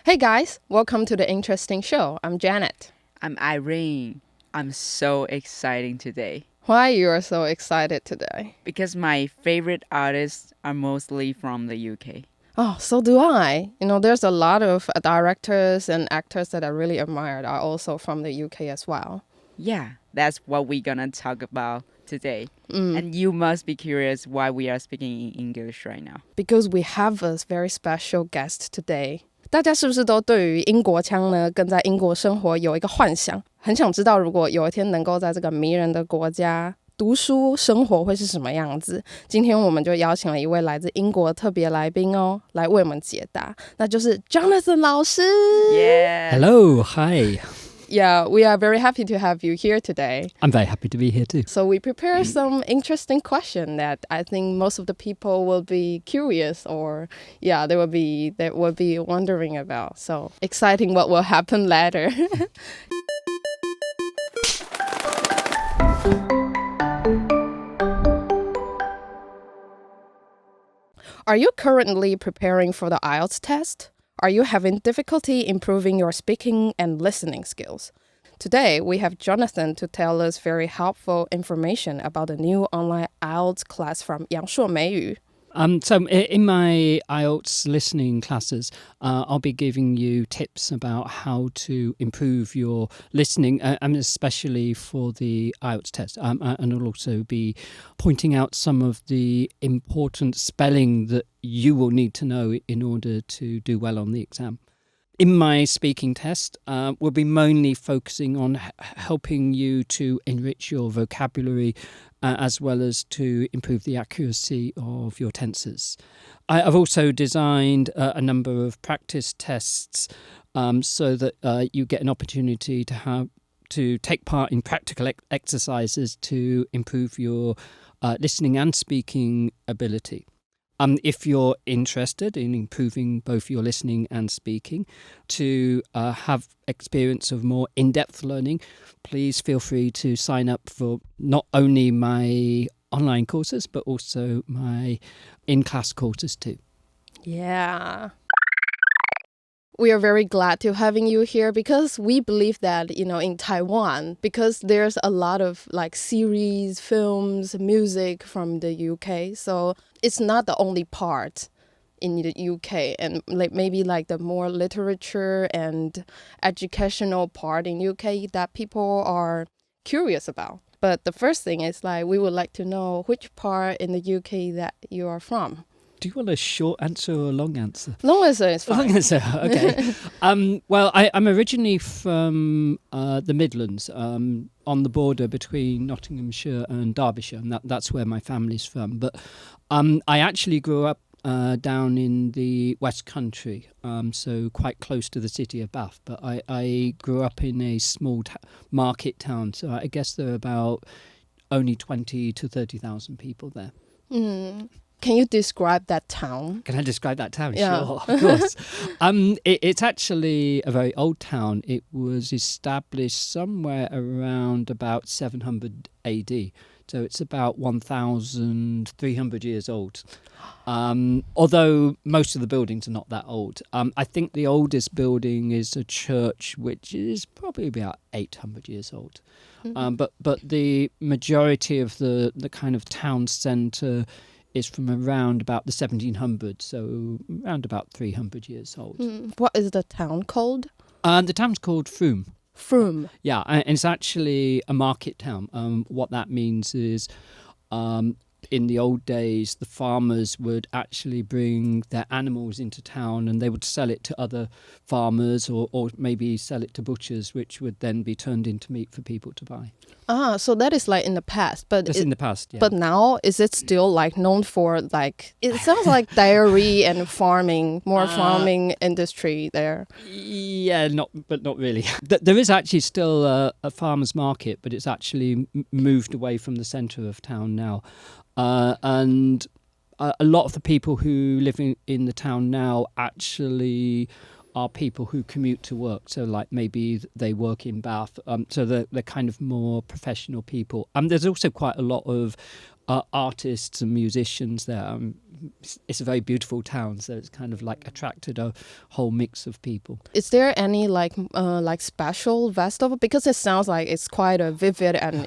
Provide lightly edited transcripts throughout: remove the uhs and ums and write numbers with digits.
Hey guys, welcome to the interesting show. I'm Janet. I'm Irene. I'm so excited today. Why you are so excited today? Because my favorite artists are mostly from the UK. Oh, so do I. There's a lot of directors and actors that I really admired are also from the UK as well. Yeah, that's what we're gonna talk about today. And you must be curious why we are speaking in English right now. Because we have a very special guest today. 大家是不是都对于英国腔呢，跟在英国生活有一个幻想？很想知道，如果有一天能够在这个迷人的国家读书生活会是什么样子？今天我们就邀请了一位来自英国的特别来宾哦，来为我们解答，那就是 Jonathan 老师。Yeah. Hello, hi. Yeah, we are very happy to have you here today. I'm very happy to be here too. So we prepare some interesting question that I think most of the people will be curious or they will be wondering about. So exciting what will happen later. Are you currently preparing for the IELTS test? Are you having difficulty improving your speaking and listening skills? Today, we have Jonathan to tell us very helpful information about the new online IELTS class from 阳朔美语. So in my IELTS listening classes, I'll be giving you tips about how to improve your listening, and especially for the IELTS test. And I'll also be pointing out some of the important spelling that you will need to know in order to do well on the exam. In my speaking test, we'll be mainly focusing on helping you to enrich your vocabulary as well as to improve the accuracy of your tenses. I've also designed a number of practice tests so that you get an opportunity to take part in practical exercises to improve your listening and speaking ability. If you're interested in improving both your listening and speaking, to have experience of more in-depth learning, please feel free to sign up for not only my online courses, but also my in-class courses too. Yeah. We are very glad to having you here because we believe that, in Taiwan, because there's a lot of series, films, music from the UK. So it's not the only part in the UK, and maybe the more literature and educational part in UK that people are curious about. But the first thing is we would like to know which part in the UK that you are from. Do you want a short answer or a long answer? Long answer is fine. Long answer, okay. Well, I'm originally from the Midlands, on the border between Nottinghamshire and Derbyshire, and that's where my family's from. But I actually grew up down in the West Country, so quite close to the city of Bath. But I grew up in a small market town, so I guess there are about only 20 to 30,000 people there. Can you describe that town? Can I describe that town? Yeah. Sure, of course. It's actually a very old town. It was established somewhere around about 700 AD. So it's about 1,300 years old. Although most of the buildings are not that old. I think the oldest building is a church, which is probably about 800 years old. Mm-hmm. But the majority of the kind of town centre is from around about the 1700s, so around about 300 years old. What is the town called? The town's called Frome. Frome. Yeah, and it's actually a market town. What that means is in the old days, the farmers would actually bring their animals into town and they would sell it to other farmers or maybe sell it to butchers, which would then be turned into meat for people to buy. Ah, so that is in the past. But that's in the past, yeah. But now, is it still known for it sounds like dairy and farming, more farming industry there. Yeah, but not really. There is actually still a farmer's market, but it's actually moved away from the centre of town now. And a lot of the people who live in the town now actually are people who commute to work. So maybe they work in Bath. So they're kind of more professional people. There's also quite a lot of artists and musicians there. It's a very beautiful town, so it's kind of like attracted a whole mix of people. Is there any like special festival? Because it sounds like it's quite a vivid and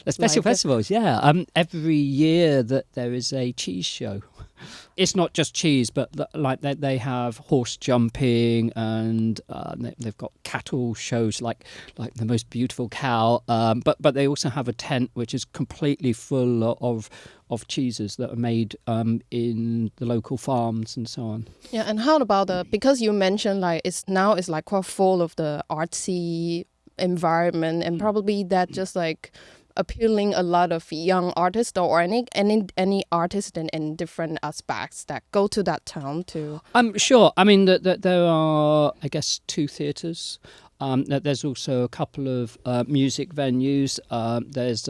Special festivals, yeah. Every year that there is a cheese show. It's not just cheese, but like they have horse jumping, and they've got cattle shows like the most beautiful cow. But they also have a tent which is completely full of cheeses that are made in the local farms and so on. Yeah, and how about because you mentioned like it's like quite full of the artsy environment, and probably that just like appealing a lot of young artists or any artists in different aspects that go to that town too. I'm sure. I mean, there are, I guess, 2 theatres. There's also a couple of music venues. There's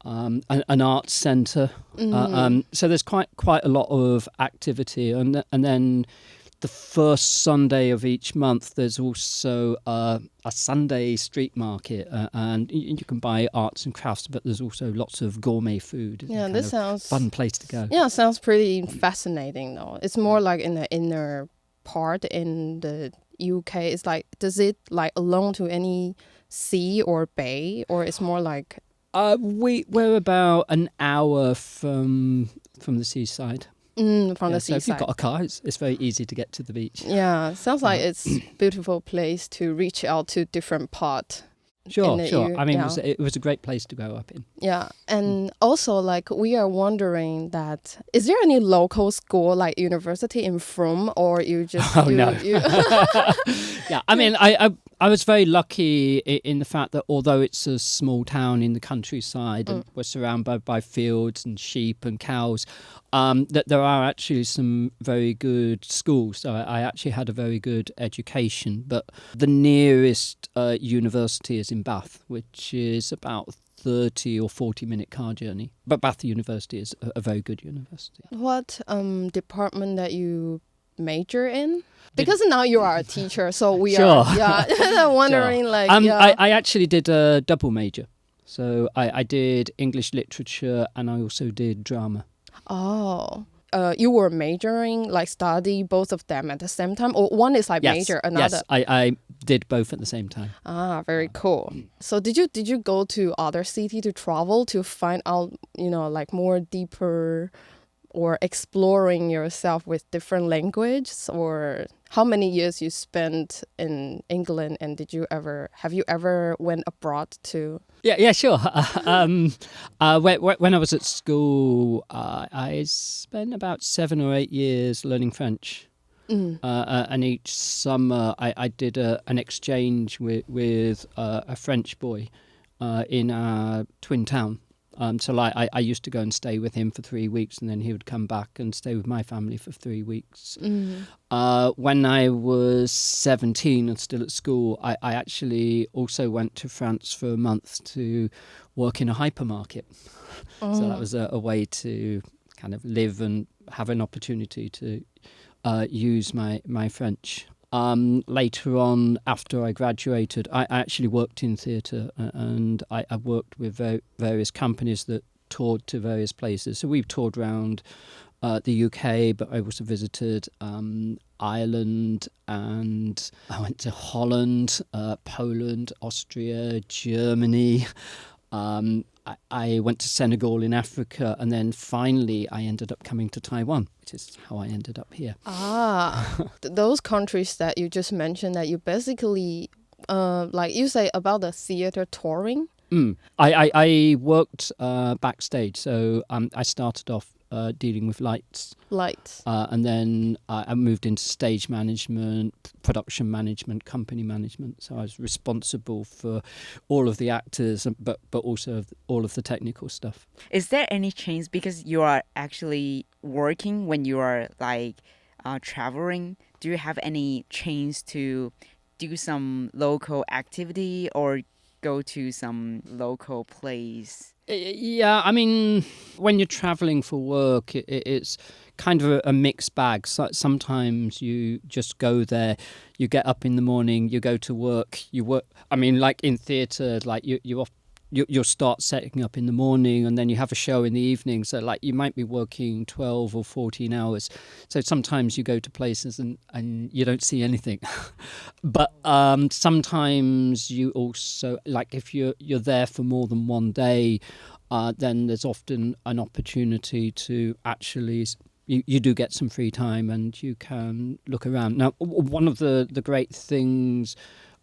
an arts centre. So there's quite a lot of activity, and then the first Sunday of each month, there's also a Sunday street market, and you can buy arts and crafts, but there's also lots of gourmet food. Yeah, this sounds fun place to go. Yeah, sounds pretty fascinating though. It's more like in the inner part in the UK. It's like, does it like belong to any sea or bay, or it's more like? We're about an hour from the seaside. From the So if seaside. you've got a car, it's very easy to get to the beach. Yeah, sounds like it's a beautiful place to reach out to different parts. Sure. I mean, it was a great place to grow up in. Yeah, and also like we are wondering that is there any local school like university in Frome, or you just? No. Yeah, I mean, I was very lucky in the fact that although it's a small town in the countryside and we're surrounded by fields and sheep and cows, that there are actually some very good schools. So I actually had a very good education. But the nearest university is in Bath, which is about 30 or 40-minute car journey. But Bath University is a very good university. What department that you major in? Because now you are a teacher, so we Sure. are wondering Sure. like I actually did a double major. So I did English literature and I also did drama. Oh. You were majoring, like study both of them at the same time? Or one is like major, another? Yes, I did both at the same time. Ah, very cool. So did you go to other city to travel to find out, like more deeper or exploring yourself with different languages? Or how many years you spent in England, and have you ever went abroad to? Yeah, sure. When I was at school, I spent about 7 or 8 years learning French. And each summer I did an exchange with a French boy in our twin town. So like I used to go and stay with him for 3 weeks, and then he would come back and stay with my family for 3 weeks. When I was 17 and still at school, I actually also went to France for a month to work in a hypermarket. So that was a way to kind of live and have an opportunity to use my French. Later on, after I graduated, I actually worked in theatre, and I worked with various companies that toured to various places. So we've toured around the UK, but I also visited Ireland, and I went to Holland, Poland, Austria, Germany. I went to Senegal in Africa, and then finally I ended up coming to Taiwan, which is how I ended up here. Those countries that you just mentioned, that you basically, like you say about the theater touring? I worked backstage, so I started off dealing with lights. And then I moved into stage management, production management, company management. So I was responsible for all of the actors, but also all of the technical stuff. Is there any change because you are actually working when you are like traveling? Do you have any change to do some local activity or go to some local place? Yeah, I mean, when you're traveling for work, it's kind of a mixed bag. So sometimes you just go there, you get up in the morning, you go to work, you work. I mean, like in theatre, like you'll start setting up in the morning and then you have a show in the evening. So like you might be working 12 or 14 hours. So sometimes you go to places and you don't see anything. But sometimes you also, like if you're there for more than one day, then there's often an opportunity to actually... You do get some free time and you can look around. Now, one of the great things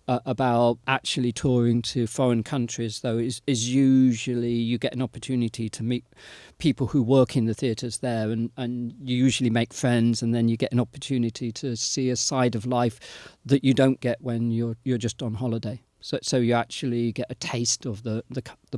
about actually touring to foreign countries, though, is usually you get an opportunity to meet people who work in the theatres there, and you usually make friends, and then you get an opportunity to see a side of life that you don't get when you're just on holiday. So you actually get a taste of the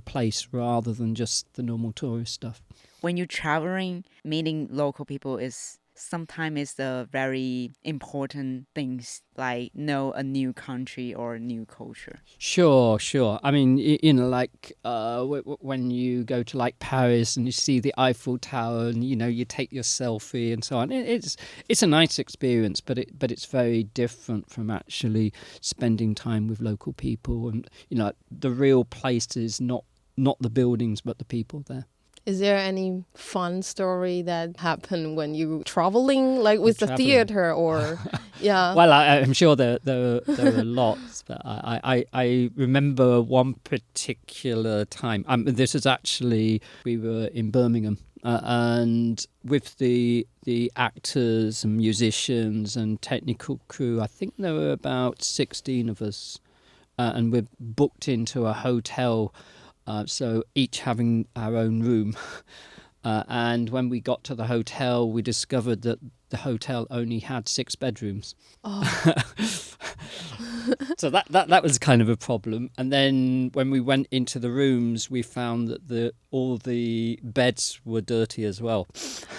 place rather than just the normal tourist stuff. When you're traveling, meeting local people is sometimes the very important things, like know a new country or a new culture. Sure. I mean, like when you go to like Paris and you see the Eiffel Tower and you take your selfie and so on. It's a nice experience, but it's very different from actually spending time with local people. And the real place is not the buildings but the people there. Is there any fun story that happened when you traveling, like with the theater or, yeah? Well, I'm sure there are lots, but I remember one particular time. This is actually, we were in Birmingham, and with the actors and musicians and technical crew, I think there were about 16 of us, and we're booked into a hotel. So each having our own room. And when we got to the hotel, we discovered that the hotel only had 6 bedrooms. Oh. So that was kind of a problem. And then when we went into the rooms, we found that all the beds were dirty as well.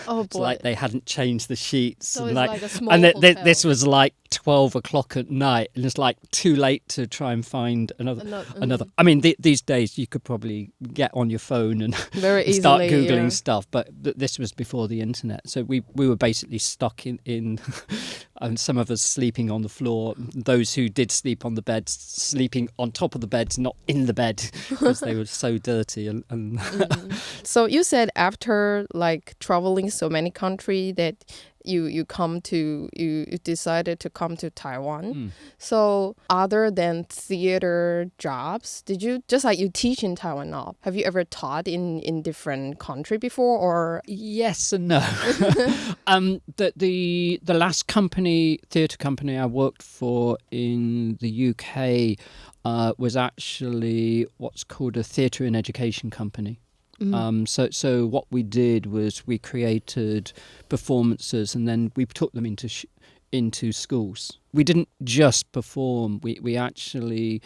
Oh boy! It's like they hadn't changed the sheets. So and it's like a small and hotel. This was like 12 o'clock at night, and it's like too late to try and find another. I mean, these days you could probably get on your phone and very easily, start Googling stuff, but this was before the internet. So we were basically stuck in and some of us sleeping on the floor, those who did sleep on the beds sleeping on top of the beds, not in the bed, because they were so dirty. And So you said after like traveling so many countries that you decided to come to Taiwan. So other than theater jobs, did you, just like you teach in Taiwan now, have you ever taught in different country before, or? Yes and no. The last theatre company I worked for in the UK was actually what's called a theatre and education company. So what we did was we created performances and then we took them into schools. We didn't just perform, we actually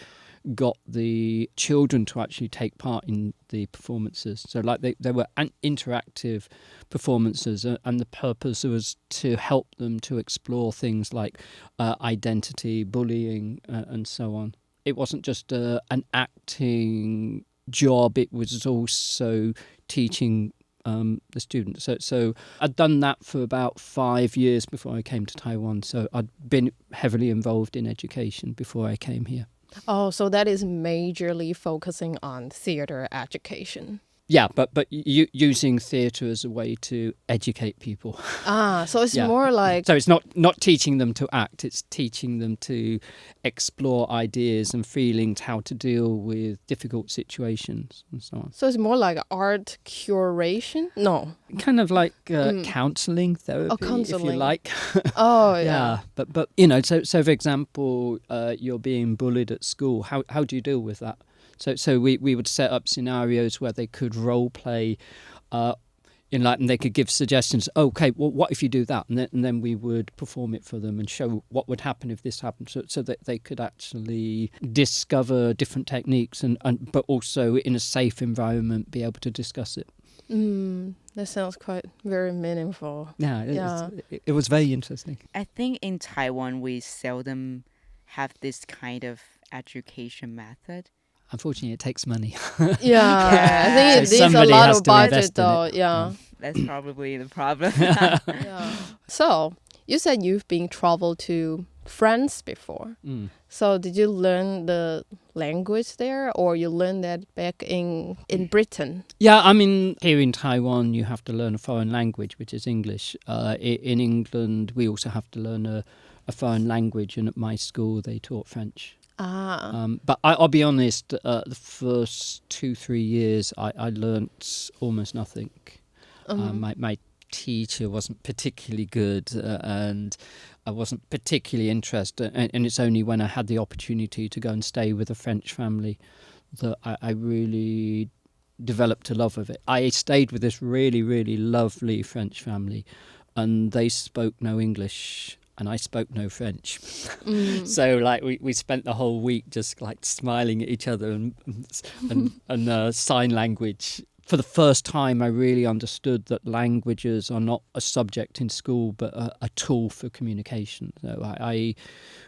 got the children to actually take part in the performances. So like they were interactive performances, and the purpose was to help them to explore things like identity, bullying, and so on. It wasn't just an acting job, it was also teaching the students. So I'd done that for about 5 years before I came to Taiwan. So I'd been heavily involved in education before I came here. Oh, so that is majorly focusing on theater education. Yeah, but using theatre as a way to educate people. So it's more like... So it's not teaching them to act, it's teaching them to explore ideas and feelings, how to deal with difficult situations and so on. So it's more like art curation? No. Kind of like counselling, therapy, if you like. Oh, yeah. But so for example, you're being bullied at school. How do you deal with that? So we would set up scenarios where they could role play, and they could give suggestions. Okay, well, what if you do that? And then we would perform it for them and show what would happen if this happened, so that they could actually discover different techniques but also in a safe environment be able to discuss it. That sounds very meaningful. Yeah, it was very interesting. I think in Taiwan we seldom have this kind of education method. Unfortunately, it takes money. Yeah. I think it needs a lot of budget, though. Yeah. That's probably the problem. Yeah. So, you said you've been traveled to France before. So did you learn the language there, or you learned that back in Britain? Yeah, I mean, here in Taiwan, you have to learn a foreign language, which is English. In England, we also have to learn a foreign language, and at my school, they taught French. But I'll be honest, the first 2-3 years, I learnt almost nothing. My teacher wasn't particularly good, and I wasn't particularly interested. And it's only when I had the opportunity to go and stay with a French family that I really developed a love of it. I stayed with this really, really lovely French family, and they spoke no English and I spoke no French. So like we spent the whole week just like smiling at each other and sign language. For the first time, I really understood that languages are not a subject in school, but a tool for communication. So I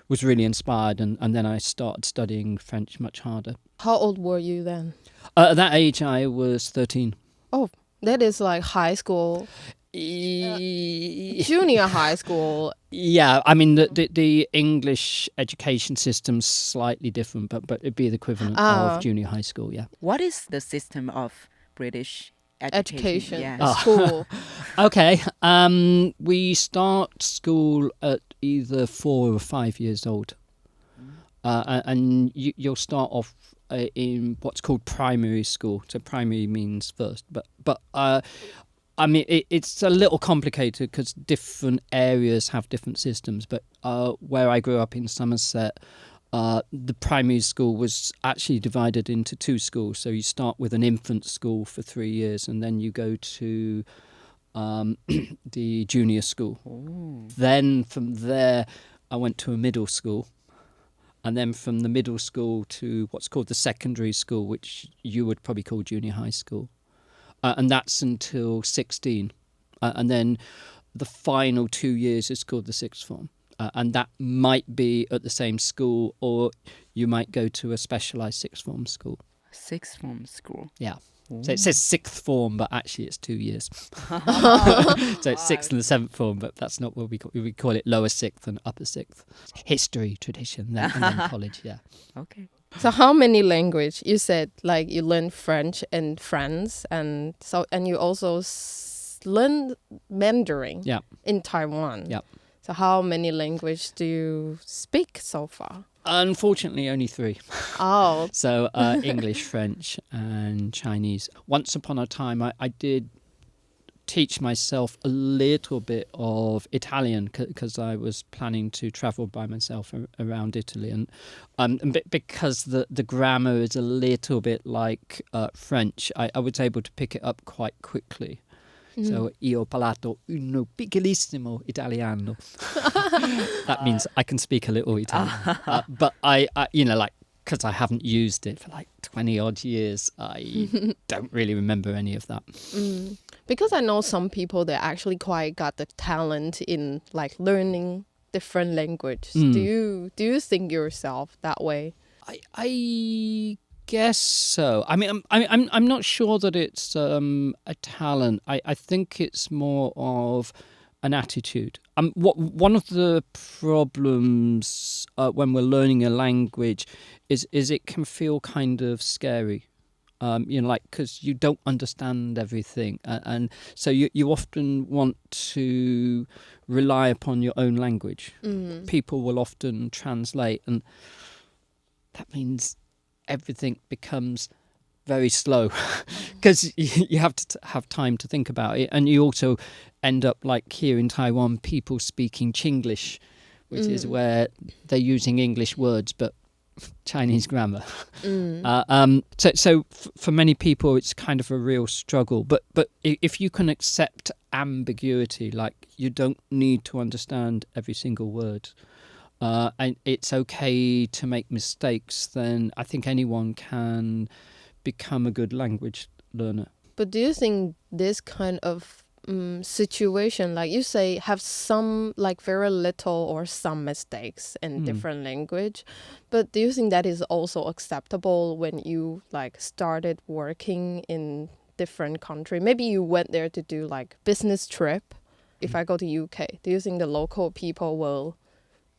was really inspired, and then I started studying French much harder. How old were you then? At that age, I was 13. Oh, that is like high school, junior high school. Yeah, I mean, the English education system's slightly different, but it'd be the equivalent of junior high school, yeah. What is the system of British education? Yeah. School. Okay, we start school at either 4 or 5 years old. And you'll start off in what's called primary school. So primary means first, but I mean, it's a little complicated because different areas have different systems. But where I grew up in Somerset, the primary school was actually divided into 2 schools. So you start with an infant school for 3 years, and then you go to the junior school. Ooh. Then from there, I went to a middle school. And then from the middle school to what's called the secondary school, which you would probably call junior high school. And that's until 16. And then the final 2 years is called the sixth form. And that might be at the same school, or you might go to a specialised sixth form school. Sixth form school? Yeah. Ooh. So it says sixth form, but actually it's 2 years. So it's sixth and the seventh form, but that's not what we call it lower sixth and upper sixth. History, tradition, and then college, yeah. Okay. So how many language? You said like you learned French in France, and you also learned Mandarin in Taiwan. Yeah. So how many language do you speak so far? Unfortunately, only 3. Oh. So English, French, and Chinese. Once upon a time, I did teach myself a little bit of Italian because I was planning to travel by myself around Italy, and because the grammar is a little bit like French, I was able to pick it up quite quickly. So, io parlato un piccolissimo italiano. That means I can speak a little Italian. But I because I haven't used it for like 20 odd years, I don't really remember any of that. Because I know some people that actually quite got the talent in like learning different languages. Do you think yourself that way? I guess so. I mean, I'm not sure that it's a talent. I think it's more of an attitude. One of the problems when we're learning a language is it can feel kind of scary. Because you don't understand everything, and so you often want to rely upon your own language. People will often translate, and that means everything becomes very slow because you have to have time to think about it, and you also end up like here in Taiwan, people speaking Chinglish, which is where they're using English words but Chinese grammar. So for many people, it's kind of a real struggle. But if you can accept ambiguity, like you don't need to understand every single word, and it's okay to make mistakes, then I think anyone can become a good language learner. But do you think this kind of situation, like you say, have some like very little or some mistakes in different language, but do you think that is also acceptable when you like started working in different country? Maybe you went there to do like business trip. If I go to UK, do you think the local people will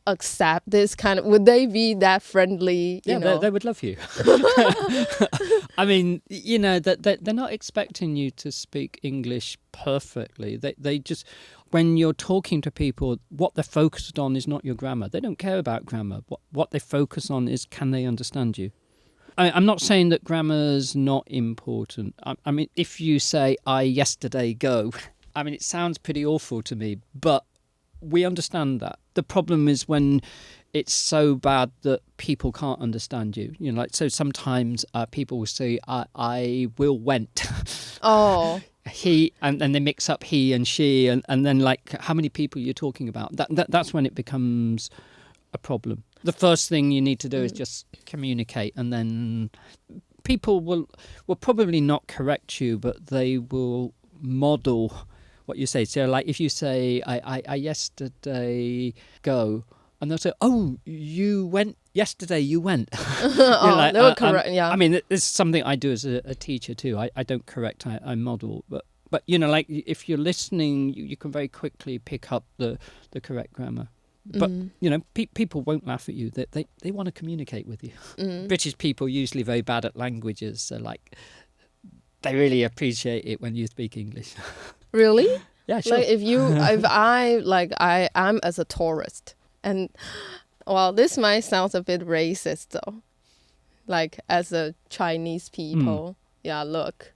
accept this kind of, would they be that friendly? Yeah, they would love you. I mean, you know, that they're not expecting you to speak English perfectly. They just, when you're talking to people, what they're focused on is not your grammar. They don't care about grammar. What they focus on is, can they understand you? I'm not saying that grammar's not important. I mean, if you say, I yesterday go, I mean, it sounds pretty awful to me, but we understand that. The problem is when it's so bad that people can't understand you. You know, like, so sometimes people will say, I will went. Oh. He, and they mix up he and she, and then like, how many people you're talking about? That's when it becomes a problem. The first thing you need to do is just communicate, and then people will probably not correct you, but they will model what you say. So like if you say, I yesterday go, and they'll say, oh, you went yesterday, you went. Oh, like, they will correct, yeah. I mean, it's something I do as a teacher too. I don't correct, I model. But you know, like if you're listening, you can very quickly pick up the correct grammar. But, you know, people won't laugh at you. They want to communicate with you. British people are usually very bad at languages. So, like, they really appreciate it when you speak English. Really? Yeah, sure. Like I'm as a tourist, and well, this might sound a bit racist though. Like as a Chinese people, yeah, look,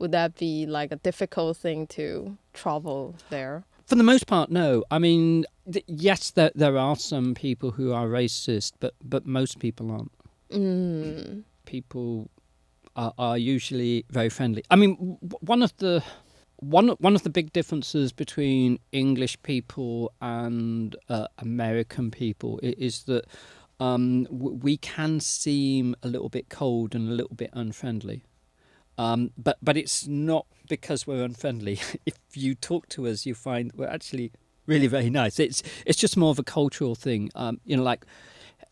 would that be like a difficult thing to travel there? For the most part, no. I mean, yes, there are some people who are racist, but most people aren't. People are usually very friendly. I mean, one of the big differences between English people and American people is that we can seem a little bit cold and a little bit unfriendly. But it's not because we're unfriendly. If you talk to us, you find we're actually really very nice. It's just more of a cultural thing. You know, like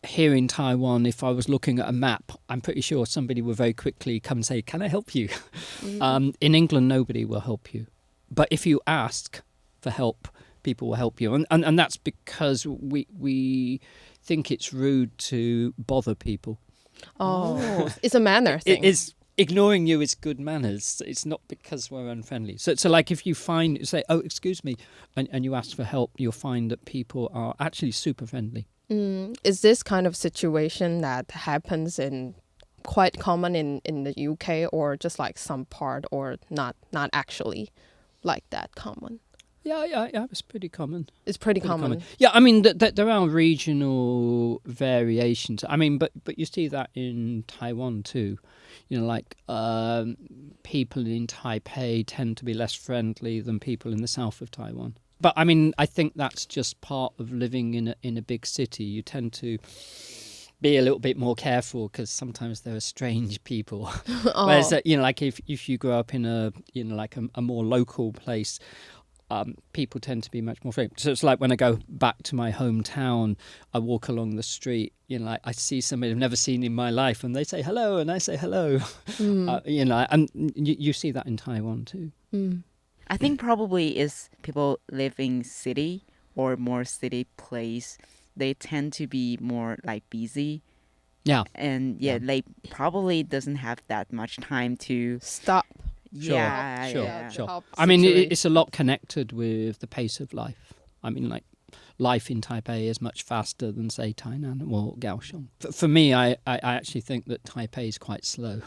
here in Taiwan, if I was looking at a map, I'm pretty sure somebody would very quickly come and say, "Can I help you?" In England, nobody will help you. But if you ask for help, people will help you, and that's because we think it's rude to bother people. Oh, it's a manner thing. It is. Ignoring you is good manners. It's not because we're unfriendly. So like if you say, oh, excuse me, and you ask for help, you'll find that people are actually super friendly. Is this kind of situation that happens quite common in the UK, or just like some part, or not actually like that common? Yeah, it's pretty common. It's pretty common. Yeah, I mean, there are regional variations. I mean, but you see that in Taiwan too. You know, like people in Taipei tend to be less friendly than people in the south of Taiwan. But I mean, I think that's just part of living in a big city. You tend to be a little bit more careful because sometimes there are strange people. Oh. Whereas, you know, like if you grow up in a more local place, people tend to be much more friendly. So it's like when I go back to my hometown, I walk along the street, you know, like I see somebody I've never seen in my life, and they say hello, and I say hello. You know, and you see that in Taiwan too. I think probably is people live in city or more city place, they tend to be more like busy. Yeah. And they probably doesn't have that much time to stop. Sure. I mean, it's a lot connected with the pace of life. I mean, like, life in Taipei is much faster than, say, Tainan or Kaohsiung. For me, I actually think that Taipei is quite slow.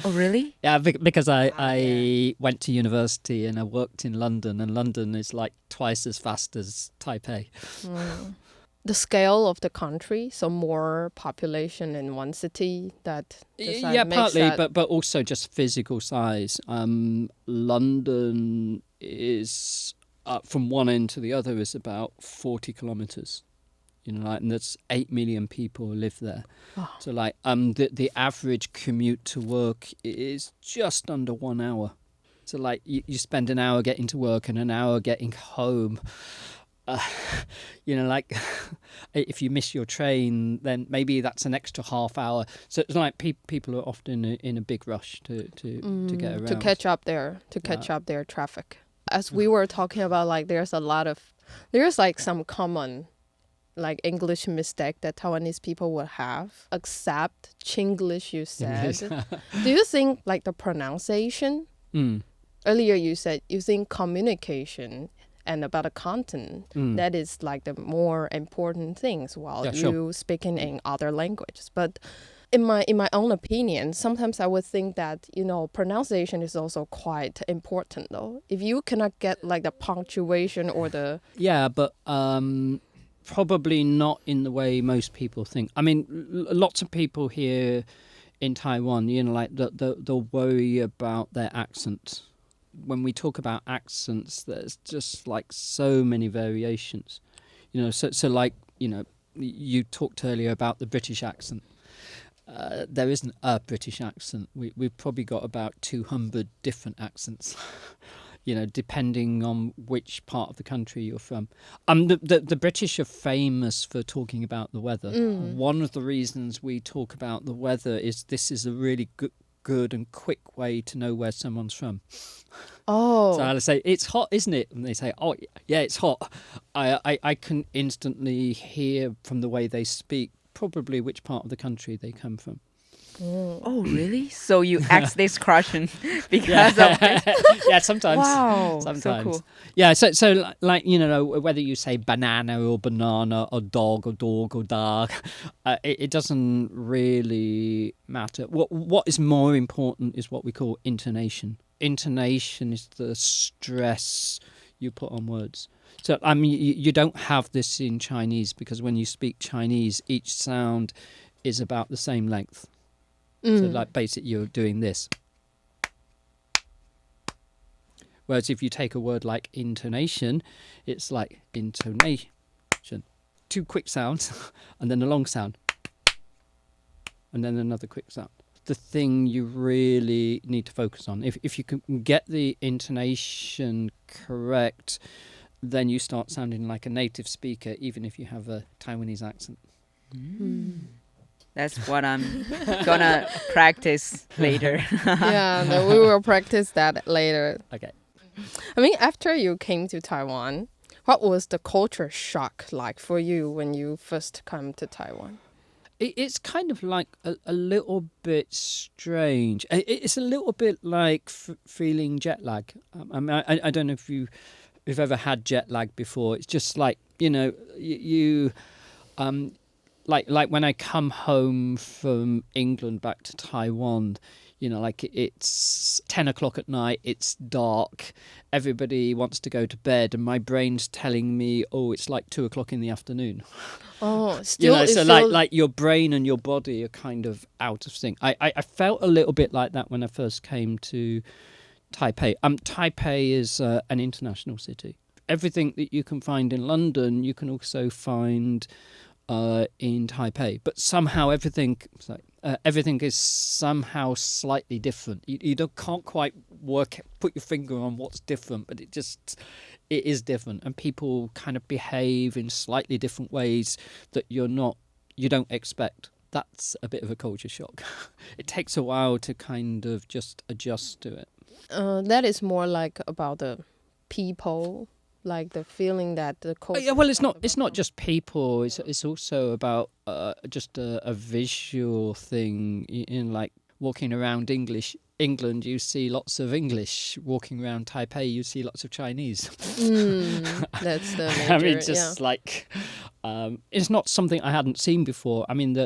Oh, really? Yeah, because I went to university and I worked in London, and London is like twice as fast as Taipei. The scale of the country, so more population in one city, that just, makes partly, that... but also just physical size. London is from one end to the other is about 40 kilometers. You know, like, and there's 8 million people who live there. Oh. So, like, the average commute to work is just under 1 hour. So, like, you spend an hour getting to work and an hour getting home. You know, like if you miss your train, then maybe that's an extra half hour. So it's like people are often in a big rush to get around. To catch up their traffic. As we were talking about, like there's like some common like English mistake that Taiwanese people would have. Except Chinglish, you said. Do you think like the pronunciation? Earlier you said you think communication and about the content, that is like the more important things while you speaking in other languages. But in my own opinion, sometimes I would think that, pronunciation is also quite important though. If you cannot get like the punctuation or the... Yeah, but probably not in the way most people think. I mean, lots of people here in Taiwan, like they'll worry about their accent. When we talk about accents, there's just like so many variations. So like, you talked earlier about the British accent. There isn't a British accent. We've probably got about 200 different accents, depending on which part of the country you're from. The British are famous for talking about the weather. One of the reasons we talk about the weather is this is a really good and quick way to know where someone's from. So I'll say, it's hot, isn't it? And they say, oh, yeah, it's hot. I can instantly hear from the way they speak probably which part of the country they come from. Oh, really? So you ask this question because of this? Yeah, sometimes. Wow, sometimes. so cool. Yeah, so like, whether you say banana or dog or dog, it doesn't really matter. What is more important is what we call intonation. Intonation is the stress you put on words. So, I mean, you don't have this in Chinese because when you speak Chinese, each sound is about the same length. So, like, basically, you're doing this. Whereas if you take a word like intonation, it's like intonation. 2 quick sounds, and then a long sound. And then another quick sound. The thing you really need to focus on. If you can get the intonation correct, then you start sounding like a native speaker, even if you have a Taiwanese accent. That's what I'm gonna practice later. Yeah, no, we will practice that later. Okay. I mean, after you came to Taiwan, what was the culture shock like for you when you first come to Taiwan? It's kind of like a little bit strange. It's a little bit like feeling jet lag. I mean, I don't know if you've ever had jet lag before. It's just like, you like when I come home from England back to Taiwan, like it's 10 o'clock at night, it's dark, everybody wants to go to bed, and my brain's telling me, oh, it's like 2 o'clock in the afternoon. Oh, still, so like your brain and your body are kind of out of sync. I felt a little bit like that when I first came to Taipei. Taipei is an international city. Everything that you can find in London, you can also find in Taipei, but somehow everything is somehow slightly different. You can't quite put your finger on what's different, but it is different, and people kind of behave in slightly different ways that you don't expect. That's a bit of a culture shock. It takes a while to kind of just adjust to it. That is more like about the people. Like the feeling that the culture... Yeah, well, it's not just people. It's also about just a visual thing. In like walking around England, you see lots of English. Walking around Taipei, you see lots of Chinese. That's the major, I mean, just like it's not something I hadn't seen before. I mean,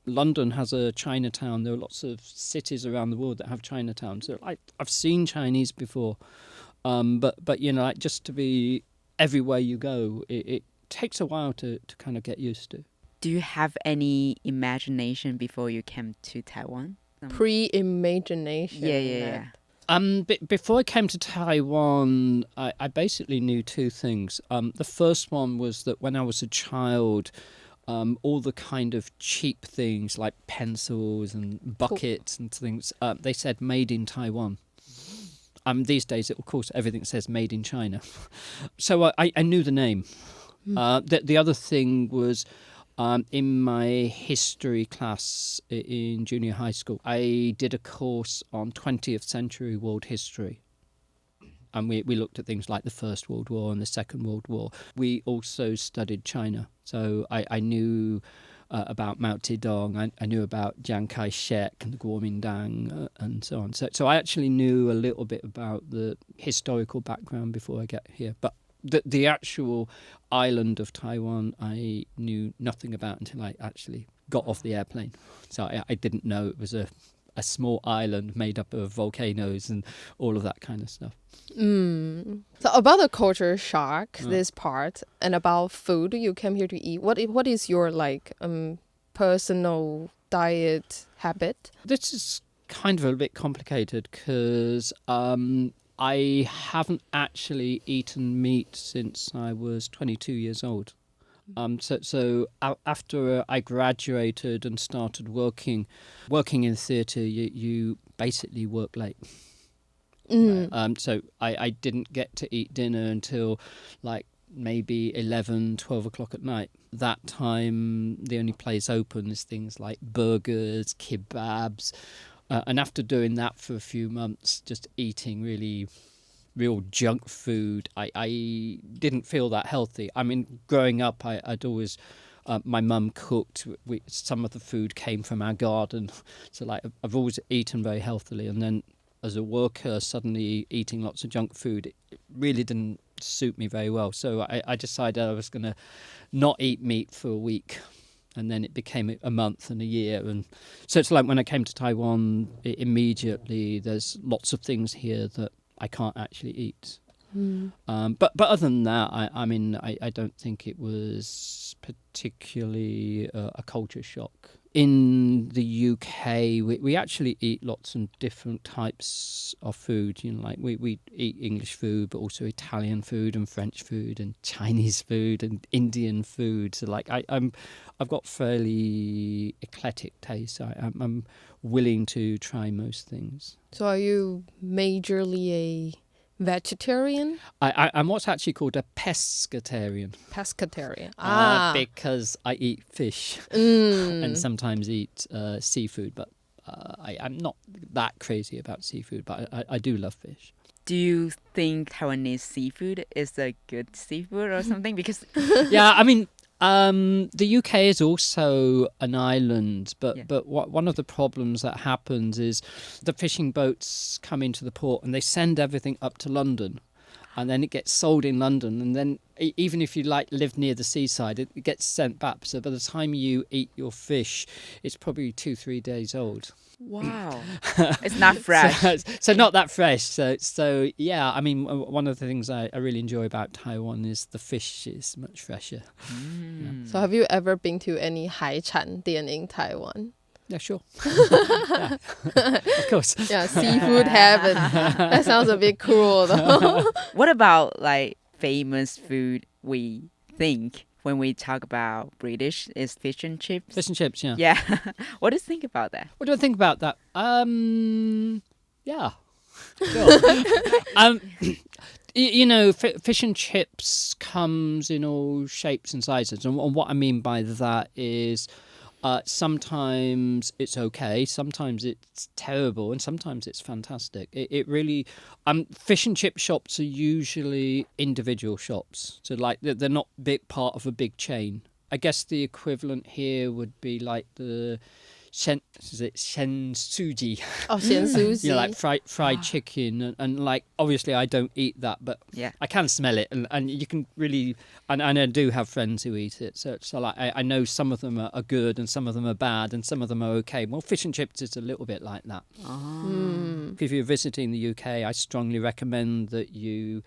London has a Chinatown. There are lots of cities around the world that have Chinatowns. So I've seen Chinese before. But like just to be everywhere you go, it takes a while to kind of get used to. Do you have any imagination before you came to Taiwan? Pre-imagination. Yeah. Before I came to Taiwan, I basically knew 2 things. The first one was that when I was a child, all the kind of cheap things like pencils and buckets and things, they said made in Taiwan. These days, of course, everything says made in China. So I knew the name. The other thing was in my history class in junior high school, I did a course on 20th century world history. and we looked at things like the First World War and the Second World War. We also studied China. So I knew about Mao Zedong, I knew about Chiang Kai-shek and the Kuomintang and so on. So I actually knew a little bit about the historical background before I get here. But the actual island of Taiwan, I knew nothing about until I actually got off the airplane. So I didn't know it was a small island made up of volcanoes and all of that kind of stuff. So about the culture shock, this part, and about food you came here to eat, what is your personal diet habit? This is kind of a bit complicated because I haven't actually eaten meat since I was 22 years old. So after I graduated and started working in theatre, you basically work late. So I didn't get to eat dinner until like maybe 11, 12 o'clock at night. That time, the only place open is things like burgers, kebabs. And after doing that for a few months, just eating real junk food, I didn't feel that healthy. I mean, growing up, I'd always... my mum cooked. Some of the food came from our garden. So like I've always eaten very healthily. And then as a worker, suddenly eating lots of junk food, it really didn't suit me very well. So I decided I was going to not eat meat for a week. And then it became a month and a year. And so it's like when I came to Taiwan, immediately there's lots of things here that I can't actually eat. But other than that, I don't think it was particularly a culture shock. In the UK, we actually eat lots of different types of food. You know, like we eat English food, but also Italian food and French food and Chinese food and Indian food. So like I've got fairly eclectic taste. I'm willing to try most things. So are you majorly a vegetarian? I'm what's actually called a pescatarian. Pescatarian. Because I eat fish and sometimes eat seafood, but I'm not that crazy about seafood, but I do love fish. Do you think Taiwanese seafood is a good seafood or something? Because yeah, I mean, the UK is also an island, but one of the problems that happens is the fishing boats come into the port and they send everything up to London, and then it gets sold in London, and then even if you live near the seaside, it gets sent back. So by the time you eat your fish, it's probably 2-3 days old. wow, it's not fresh. So not that fresh. So yeah, I mean, one of the things I really enjoy about Taiwan is the fish is much fresher. Yeah. So have you ever been to any 海产店 in Taiwan? Yeah, sure. Yeah. Of course. Yeah, seafood heaven. That sounds a bit cruel though. What about like famous food we think when we talk about British is fish and chips? Fish and chips, yeah. Yeah. What do you think about that? What do I think about that? Yeah. Sure. You know, fish and chips comes in all shapes and sizes. And what I mean by that is sometimes it's okay, sometimes it's terrible, and sometimes it's fantastic. It really... fish and chip shops are usually individual shops. So like they're not big part of a big chain. I guess the equivalent here would be like the... Shen suji. Oh, shen suji. You know, like fried chicken, and like obviously I don't eat that, but Yeah. I can smell it, and you can really, and I do have friends who eat it. So like I know some of them are good, and some of them are bad, and some of them are okay. Well, fish and chips is a little bit like that. If you're visiting the UK, I strongly recommend that you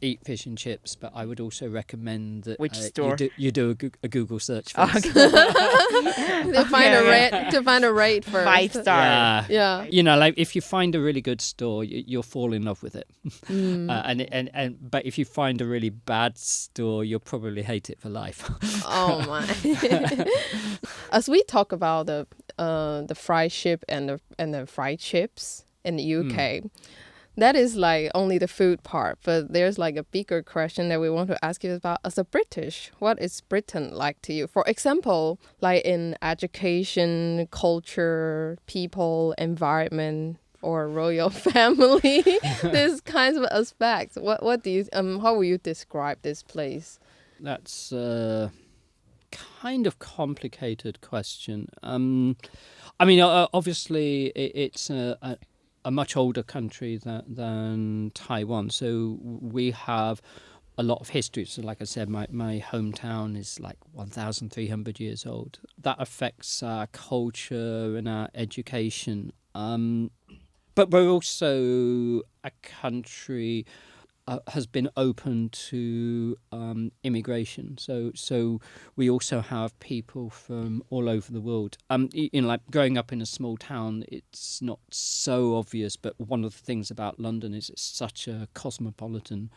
eat fish and chips, but I would also recommend that Which store? you do a Google search first. To find a rate first. 5-star. Yeah. You know, like if you find a really good store, you'll fall in love with it. But if you find a really bad store, you'll probably hate it for life. Oh my. As we talk about the fried chip and the fried chips in the UK, that is like only the food part, but there's like a bigger question that we want to ask you about as a British. What is Britain like to you? For example, like in education, culture, people, environment, or royal family. These kinds of aspects. What do you how will you describe this place? That's a kind of complicated question. Obviously, it's a much older country than Taiwan, so we have a lot of history. So like I said, my hometown is like 1,300 years old. That affects our culture and our education. But we're also a country has been open to immigration. So we also have people from all over the world. Like growing up in a small town, it's not so obvious, but one of the things about London is it's such a cosmopolitan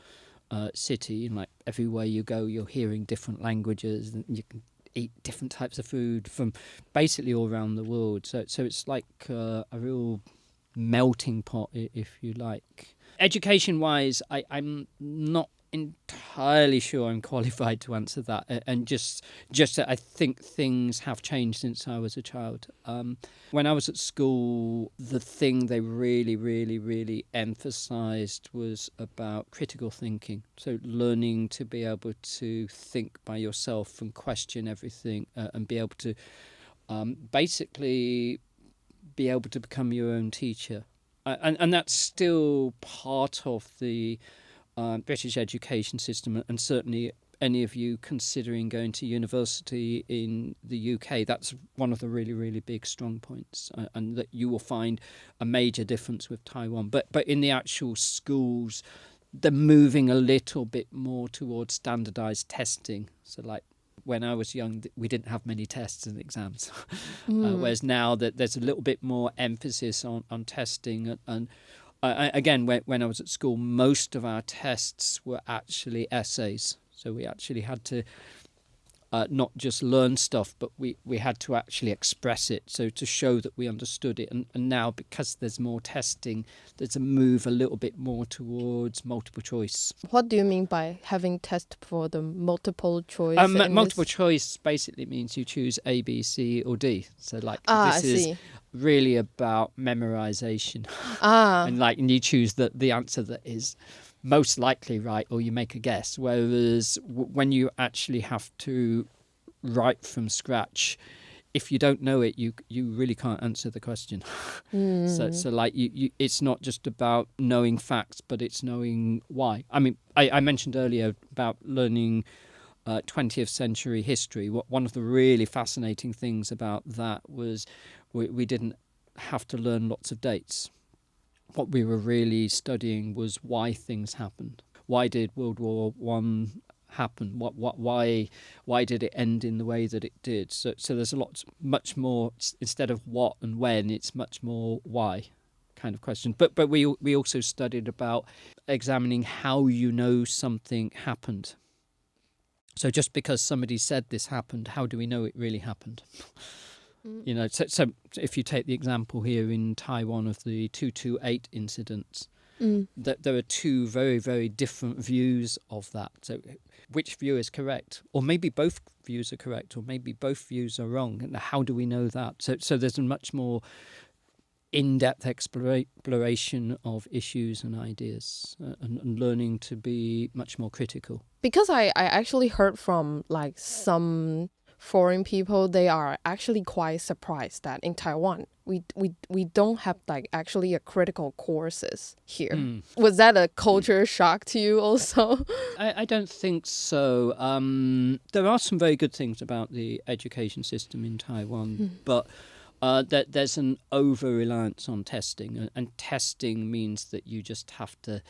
city. And like everywhere you go, you're hearing different languages, and you can eat different types of food from basically all around the world. So it's like a real melting pot, if you like. Education-wise, I'm not entirely sure I'm qualified to answer that, and just that I think things have changed since I was a child. When I was at school, the thing they really, really, really emphasised was about critical thinking. So learning to be able to think by yourself and question everything, and be able to basically be able to become your own teacher. And that's still part of the British education system, and certainly any of you considering going to university in the UK, that's one of the really, really big strong points, and that you will find a major difference with Taiwan. But in the actual schools, they're moving a little bit more towards standardized testing. So like when I was young, we didn't have many tests and exams, whereas now that there's a little bit more emphasis on testing. And again, when I was at school, most of our tests were actually essays. So we actually had to not just learn stuff, but we had to actually express it, so to show that we understood it. And now, because there's more testing, there's a move a little bit more towards multiple choice. What do you mean by having test for the multiple choice? Multiple choice basically means you choose A, B, C, or D. So like this is really about memorization. And you choose the answer that is most likely right, or you make a guess. Whereas when you actually have to write from scratch, if you don't know it, you really can't answer the question. So like you it's not just about knowing facts, but it's knowing why. I mean, I mentioned earlier about learning 20th century history. One of the really fascinating things about that was we didn't have to learn lots of dates. What we were really studying was why things happened. Why did World War I happen? Why did it end in the way that it did? So there's much more, instead of what and when, it's much more why kind of question. But we also studied about examining how you know something happened. So just because somebody said this happened, how do we know it really happened? You know, so if you take the example here in Taiwan of the 228 incidents, that there are two very, very different views of that. So which view is correct? Or maybe both views are correct, or maybe both views are wrong. And how do we know that? So there's a much more in-depth exploration of issues and ideas, and learning to be much more critical. Because I actually heard from like some foreign people, they are actually quite surprised that in Taiwan we don't have like actually a critical courses here. Was that a culture shock to you also? I don't think so. There are some very good things about the education system in Taiwan, but there's an over-reliance on testing, and testing means that you just have to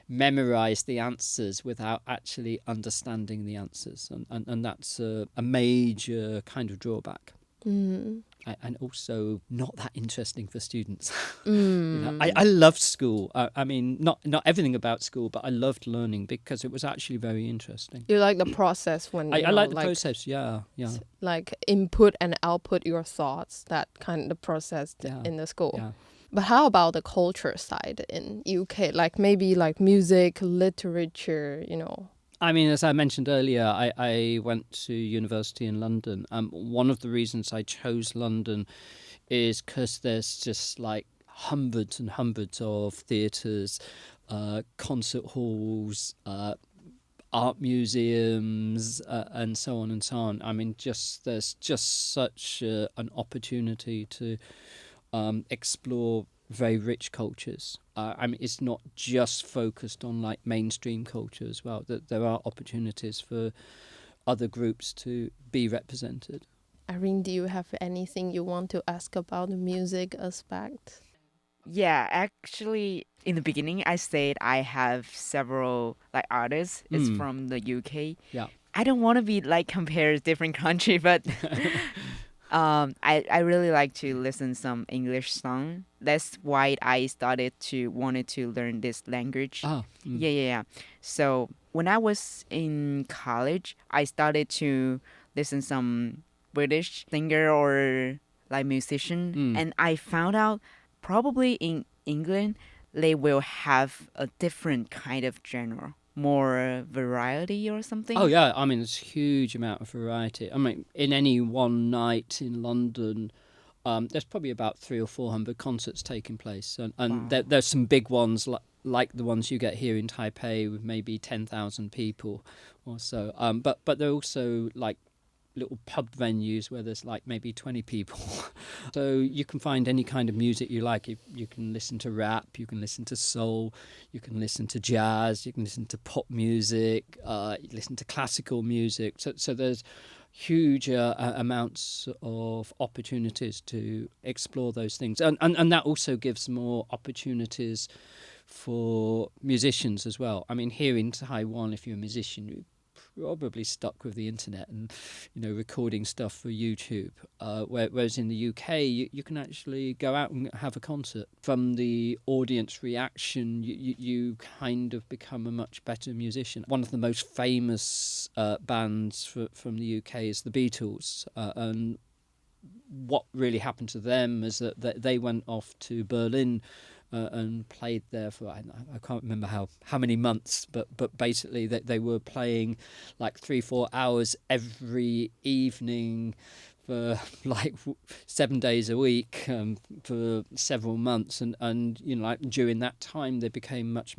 memorize the answers without actually understanding the answers, and that's a major kind of drawback. And also not that interesting for students. You know, I loved school. I mean, not everything about school, but I loved learning because it was actually very interesting. You like the process when I like the process, yeah. Like input and output your thoughts, that kind of process in the school. Yeah. But how about the culture side in UK? Like maybe like music, literature, you know? I mean, as I mentioned earlier, I went to university in London. One of the reasons I chose London is because there's just like hundreds and hundreds of theatres, concert halls, art museums, and so on and so on. I mean, there's just such an opportunity to explore very rich cultures. I mean, it's not just focused on like mainstream culture as well. That there are opportunities for other groups to be represented. Irene, do you have anything you want to ask about the music aspect? Yeah, actually, in the beginning, I said I have several like artists. It's from the UK. Yeah. I don't want to be like compared different country, but I really like to listen some English song. That's why I wanted to learn this language. Yeah. So when I was in college, I started to listen some British singer or like musician, and I found out probably in England they will have a different kind of genre, more variety or something. Oh yeah, I mean there's a huge amount of variety. I mean, in any one night in London, there's probably about 300 or 400 concerts taking place, and Wow. there's some big ones like the ones you get here in Taipei with maybe 10,000 people or so. But there are also like little pub venues where there's like maybe 20 people. So you can find any kind of music you like. You can listen to rap, you can listen to soul, you can listen to jazz, you can listen to pop music, you listen to classical music. So there's huge amounts of opportunities to explore those things. And that also gives more opportunities for musicians as well. I mean, here in Taiwan, if you're a musician, you're probably stuck with the internet and, recording stuff for YouTube. Whereas in the UK, you can actually go out and have a concert. From the audience reaction, you kind of become a much better musician. One of the most famous bands from the UK is the Beatles. And what really happened to them is that they went off to Berlin and played there for I can't remember how many months, but basically they were playing like 3-4 hours every evening for like 7 days a week for several months, and like during that time they became much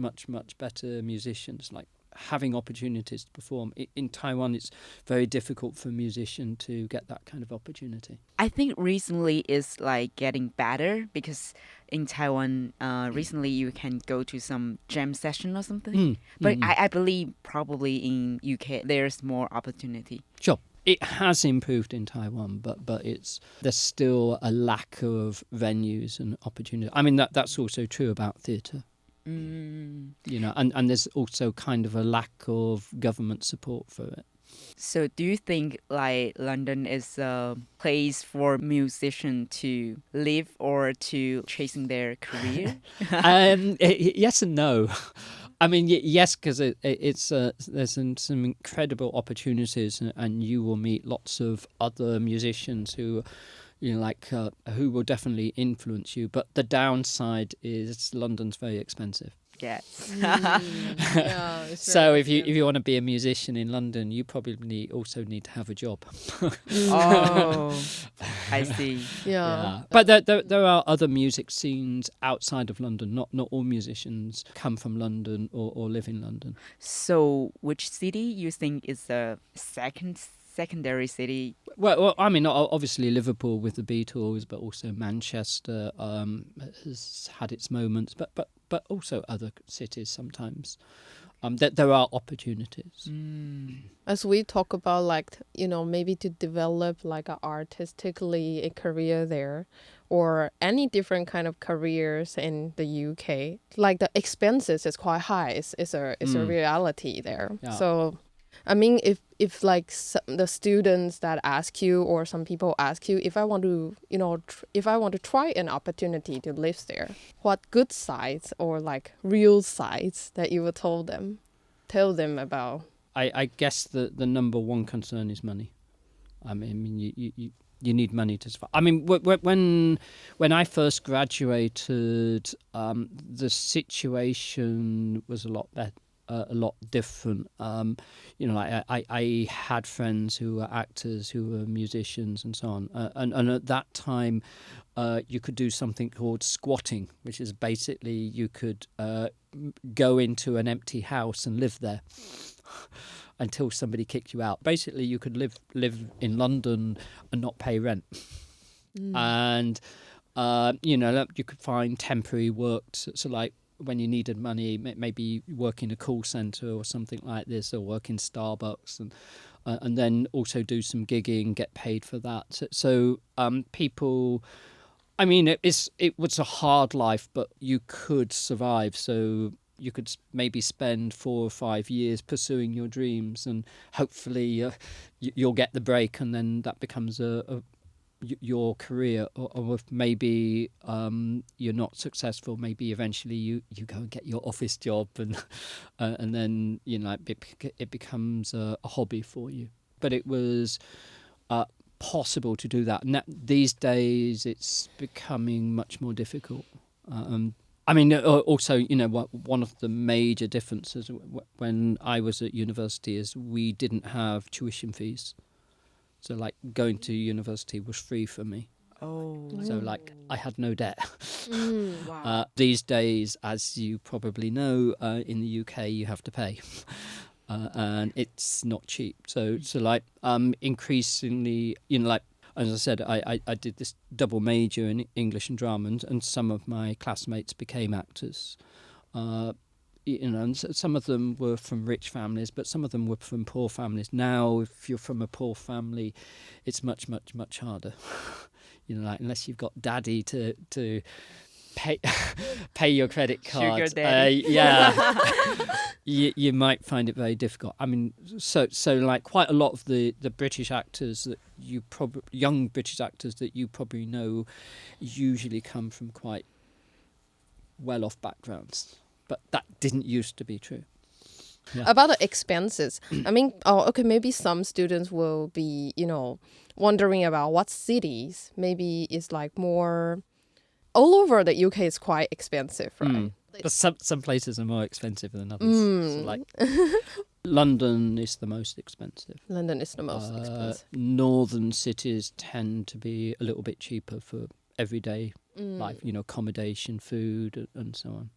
better musicians, like having opportunities to perform. In Taiwan, it's very difficult for a musician to get that kind of opportunity. I think recently it's like getting better because in Taiwan, recently you can go to some jam session or something. But I believe probably in UK there's more opportunity. Sure. It has improved in Taiwan, but there's still a lack of venues and opportunity. I mean, that's also true about theatre. And there's also kind of a lack of government support for it. So do you think like London is a place for musicians to live or to chasing their career? Yes and no. I mean, yes, because there's some incredible opportunities, and you will meet lots of other musicians who who will definitely influence you. But the downside is London's very expensive. Yes. Yeah, it's So very if you want to be a musician in London, you probably also need to have a job. Oh, I see. Yeah. But there are other music scenes outside of London. Not all musicians come from London or live in London. So which city you think is the secondary city? Well, I mean, obviously Liverpool with the Beatles, but also Manchester has had its moments, but also other cities sometimes. There are opportunities. As we talk about maybe to develop like artistically a career there, or any different kind of careers in the UK, like the expenses is quite high. It's a reality there. Yeah. So I mean, if like the students that ask you, or some people ask you, if I want to, if I want to try an opportunity to live there, what good sides or like real sides that you would tell them about? I guess the number one concern is money. I mean, you need money to survive. I mean, when I first graduated, the situation was a lot better. a lot different. Like I had friends who were actors, who were musicians, and so on. And at that time, you could do something called squatting, which is basically you could go into an empty house and live there until somebody kicked you out. Basically, you could live in London and not pay rent. And you could find temporary work. So like when you needed money, maybe work in a call center or something like this, or work in Starbucks, and then also do some gigging, get paid for that. So people, I mean, it was a hard life, but you could survive. So you could maybe spend 4 or 5 years pursuing your dreams, and hopefully you'll get the break, and then that becomes your career. Or if maybe you're not successful, maybe eventually you go and get your office job, and then it becomes a hobby for you. But it was possible to do that. Now, these days it's becoming much more difficult. I mean, also, one of the major differences when I was at university is we didn't have tuition fees. So, like, going to university was free for me. Oh. So, like, I had no debt. Wow. These days, as you probably know, in the UK, you have to pay. And it's not cheap. So like, increasingly, as I said, I did this double major in English and drama, and some of my classmates became actors. And some of them were from rich families, but some of them were from poor families. Now, if you're from a poor family, it's much, much, much harder. Unless you've got daddy to pay your credit card. Sugar daddy. You might find it very difficult. I mean, so like quite a lot of the British actors that young British actors that you probably know usually come from quite well-off backgrounds. But that didn't used to be true. Yeah. About the expenses, I mean, maybe some students will be, wondering about what cities maybe is like more. All over the UK is quite expensive, right? But some places are more expensive than others. So like London is the most expensive. London is the most expensive. Northern cities tend to be a little bit cheaper for everyday life, accommodation, food, and so on.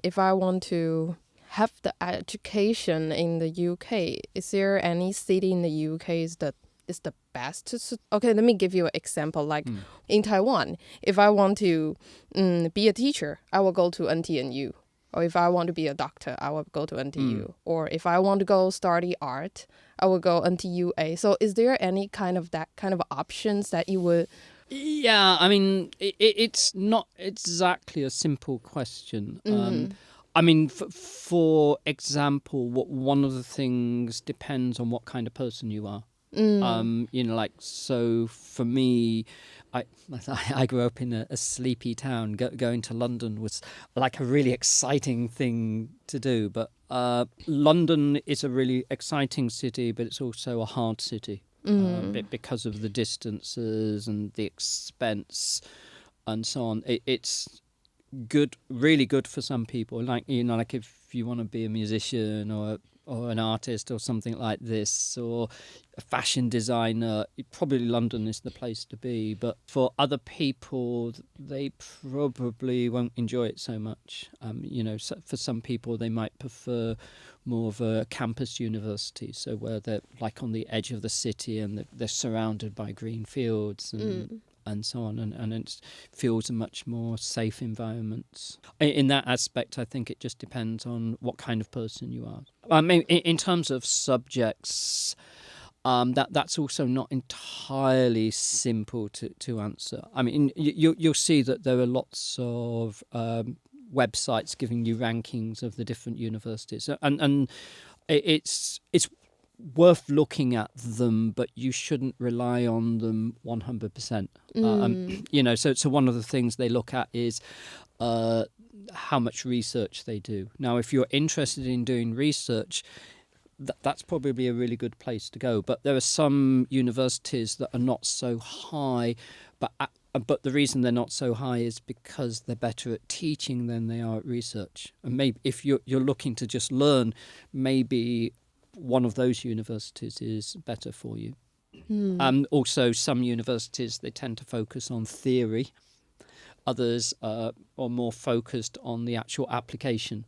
If I want to have the education in the UK, is there any city in the UK that is the best? Okay, let me give you an example. Like in Taiwan, if I want to be a teacher, I will go to NTNU. Or if I want to be a doctor, I will go to NTU. Or if I want to go study art, I will go NTUA. So is there any kind of options that you would... Yeah, I mean, it's not exactly a simple question. I mean, for example, one of the things depends on what kind of person you are. So for me, I grew up in a sleepy town. Going to London was like a really exciting thing to do. But London is a really exciting city, but it's also a hard city. Because of the distances and the expense and so on. It's good, really good for some people. Like if you want to be a musician or an artist or something like this, or a fashion designer, probably London is the place to be. But for other people, they probably won't enjoy it so much. So for some people, they might prefer more of a campus university, so where they're like on the edge of the city and they're surrounded by green fields and so on, and it feels a much more safe environment. In that aspect, I think it just depends on what kind of person you are. I mean, in terms of subjects, that's also not entirely simple to answer. I mean, you'll see that there are lots of websites giving you rankings of the different universities, and it's worth looking at them, but you shouldn't rely on them 100%. So one of the things they look at is how much research they do. Now, if you're interested in doing research, that's probably a really good place to go. But there are some universities that are not so high, but the reason they're not so high is because they're better at teaching than they are at research. And maybe if you're looking to just learn, maybe one of those universities is better for you. Also, some universities, they tend to focus on theory. Others are more focused on the actual application.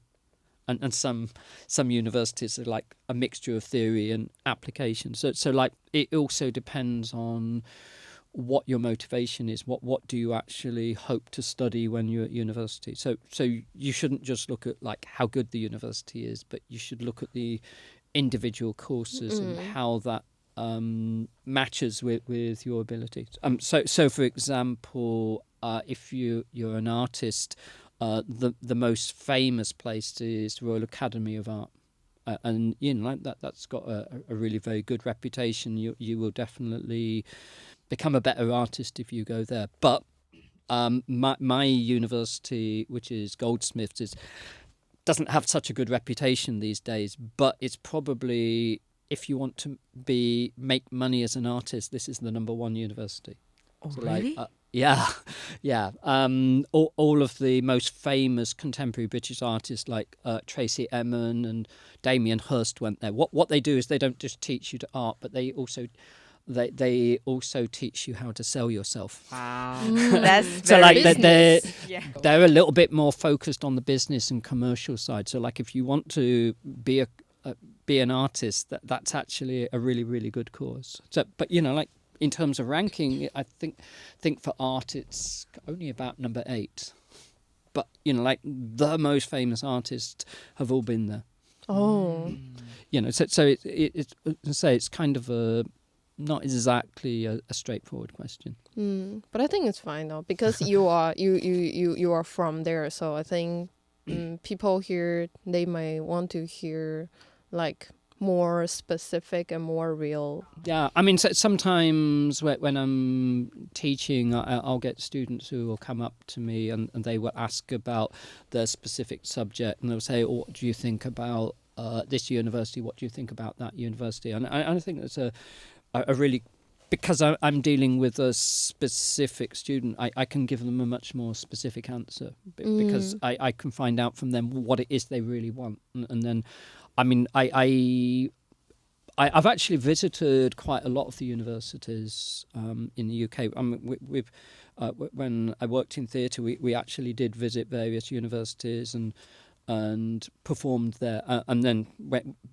And some universities are like a mixture of theory and application. So like it also depends on what your motivation is. What do you actually hope to study when you're at university? So you shouldn't just look at like how good the university is, but you should look at the individual courses and how that matches with your abilities. So for example, if you're an artist, the most famous place is the Royal Academy of Art, and like that's got a really very good reputation. You will definitely become a better artist if you go there. But my university, which is Goldsmiths, doesn't have such a good reputation these days. But it's probably, if you want to make money as an artist, this is the number one university. Oh, So really? Yeah. All of the most famous contemporary British artists like Tracy Emin and Damien Hirst went there. What they do is they don't just teach you to art, but they also teach you how to sell yourself. Wow, that's So very like they're a little bit more focused on the business and commercial side. So like if you want to be an artist, that's actually a really, really good course. So, but like in terms of ranking, I think for art it's only about number 8. But like the most famous artists have all been there. Oh. So it's kind of not exactly a straightforward question. But I think it's fine though, because you are from there, so I think people here, they might want to hear like more specific and more real. Yeah, I mean, so sometimes when I'm teaching, I'll get students who will come up to me and they will ask about their specific subject, and they'll say, "Oh, what do you think about this university? What do you think about that university?" And I think that's a really, because I'm dealing with a specific student, I can give them a much more specific answer because I can find out from them what it is they really want, and then. I mean, I've actually visited quite a lot of the universities in the UK. When I worked in theatre, we actually did visit various universities and performed there. And then